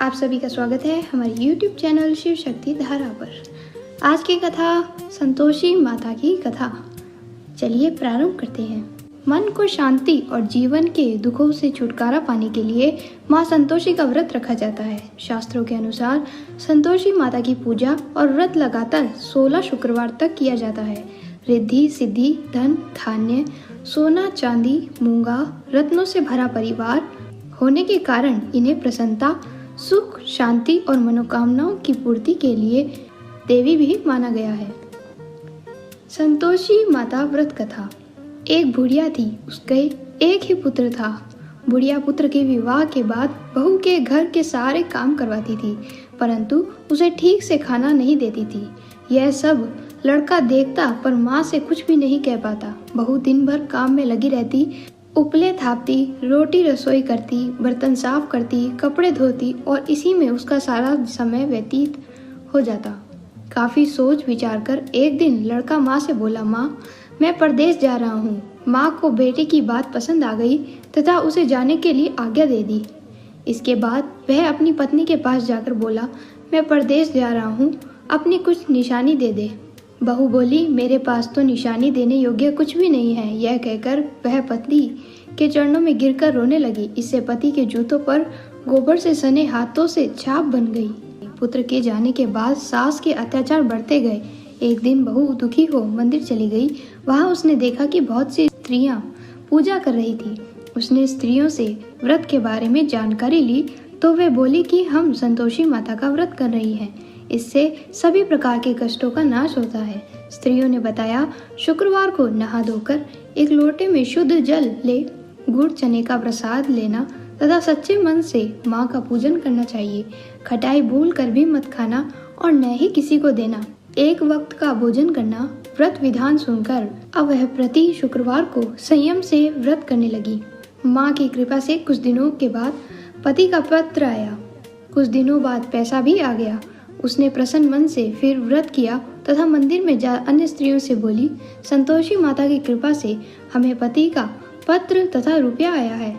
आप सभी का स्वागत है हमारे YouTube चैनल शिव शक्ति धारा पर। आज की कथा संतोषी माता की कथा। चलिए प्रारंभ करते हैं। मन को शांति और जीवन के दुखों से छुटकारा पाने के लिए माँ संतोषी का व्रत रखा जाता है। शास्त्रों के अनुसार संतोषी माता की पूजा और व्रत लगातार 16 शुक्रवार तक किया जाता है। रिद्धि सिद्धि धन धान्य सोना चांदी मूंगा रत्नों से भरा परिवार होने के कारण इन्हें प्रसन्नता सुख शांति और मनोकामनाओं की पूर्ति के लिए देवी भी माना गया है। संतोषी माता व्रत कथा। एक बुढ़िया थी, उसके एक ही पुत्र था। बुढ़िया पुत्र के विवाह के बाद बहू के घर के सारे काम करवाती थी, परंतु उसे ठीक से खाना नहीं देती थी। यह सब लड़का देखता पर माँ से कुछ भी नहीं कह पाता। बहू दिन भर काम में लगी रहती, उपले थापती, रोटी रसोई करती, बर्तन साफ करती, कपड़े धोती और इसी में उसका सारा समय व्यतीत हो जाता। काफी सोच विचार कर एक दिन लड़का माँ से बोला, माँ मैं परदेश जा रहा हूँ। माँ को बेटे की बात पसंद आ गई तथा उसे जाने के लिए आज्ञा दे दी। इसके बाद वह अपनी पत्नी के पास जाकर बोला, मैं परदेश जा रहा हूँ, अपनी कुछ निशानी दे दे। बहू बोली, मेरे पास तो निशानी देने योग्य कुछ भी नहीं है। यह कहकर वह पति के चरणों में गिरकर रोने लगी। इससे पति के जूतों पर गोबर से सने हाथों से छाप बन गई। पुत्र के जाने के बाद सास के अत्याचार बढ़ते गए। एक दिन बहू दुखी हो मंदिर चली गई। वहां उसने देखा कि बहुत सी स्त्रियां पूजा कर रही थी। उसने स्त्रियों से व्रत के बारे में जानकारी ली तो वे बोली कि हम संतोषी माता का व्रत कर रही हैं। इससे सभी प्रकार के कष्टों का नाश होता है। स्त्रियों ने बताया, शुक्रवार को नहा धोकर एक लोटे में शुद्ध जल ले गुड़ चने का प्रसाद लेना तथा सच्चे मन से माँ का पूजन करना चाहिए। खटाई भूल कर भी मत खाना और न ही किसी को देना। एक वक्त का भोजन करना। व्रत विधान सुनकर अब वह प्रति शुक्रवार को संयम से व्रत करने लगी। माँ की कृपा से कुछ दिनों के बाद पति का पत्र आया। कुछ दिनों बाद पैसा भी आ गया। उसने प्रसन्न मन से फिर व्रत किया तथा मंदिर में जा अन्य स्त्रियों से बोली, संतोषी माता की कृपा से हमें पति का पत्र तथा रुपया आया है।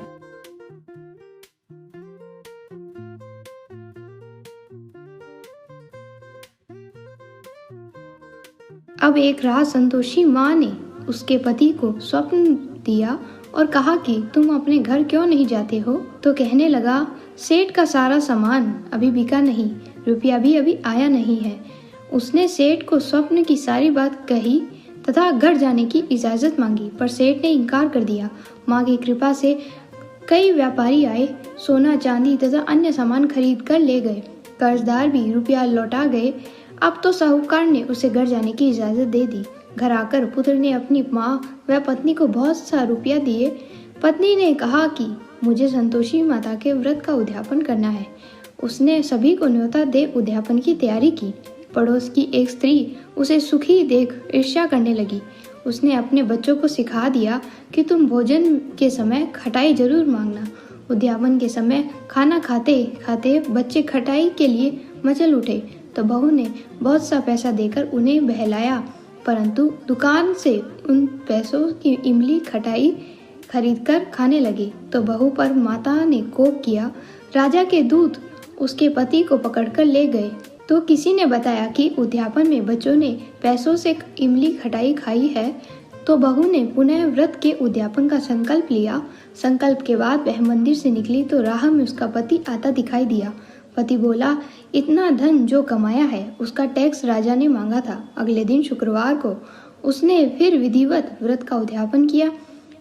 अब एक रात संतोषी माँ ने उसके पति को स्वप्न दिया और कहा कि तुम अपने घर क्यों नहीं जाते हो? तो कहने लगा, सेठ का सारा सामान अभी बिका नहीं, रुपया भी अभी आया नहीं है। उसने सेठ को स्वप्न की सारी बात कही तथा घर जाने की इजाजत मांगी, पर सेठ ने इनकार कर दिया। माँ की कृपा से कई व्यापारी आए, सोना चांदी तथा अन्य सामान खरीद कर ले गए। कर्जदार भी रुपया लौटा गए। अब तो साहूकार ने उसे घर जाने की इजाजत दे दी। घर आकर पुत्र ने अपनी माँ व पत्नी को बहुत सा रुपया दिए। पत्नी ने कहा कि मुझे संतोषी माता के व्रत का उद्यापन करना है। उसने सभी को न्योता दे उद्यापन की तैयारी की। पड़ोस की एक स्त्री उसे सुखी देख ईर्ष्या करने लगी। उसने अपने बच्चों को सिखा दिया कि तुम भोजन के समय खटाई जरूर मांगना। उद्यापन के समय खाना खाते खाते बच्चे खटाई के लिए मचल उठे तो बहू ने बहुत सा पैसा देकर उन्हें बहलाया, परंतु दुकान से उन पैसों की इमली खटाई खरीदकर खाने लगे तो बहू पर माता ने कोप किया। राजा के दूत उसके पति को पकड़कर ले गए तो किसी ने बताया कि उद्यापन में बच्चों ने पैसों से इमली खटाई खाई है। तो बहू ने पुनः व्रत के उद्यापन का संकल्प लिया। संकल्प के बाद वह मंदिर से निकली तो राह में उसका पति आता दिखाई दिया। पति बोला, इतना धन जो कमाया है उसका टैक्स राजा ने मांगा था। अगले दिन शुक्रवार को उसने फिर विधिवत व्रत का उद्यापन किया।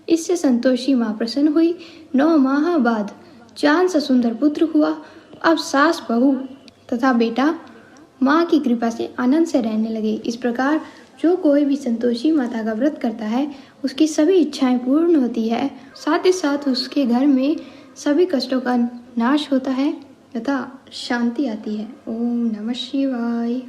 इससे संतोषी माँ प्रसन्न हुई। 9 माह बाद चांद सा सुंदर पुत्र हुआ। अब सास बहू तथा बेटा माँ की कृपा से आनंद से रहने लगे। इस प्रकार जो कोई भी संतोषी माता का व्रत करता है उसकी सभी इच्छाएं पूर्ण होती है, साथ ही साथ उसके घर में सभी कष्टों का नाश होता है तथा शांति आती है। ओम नमः शिवाय।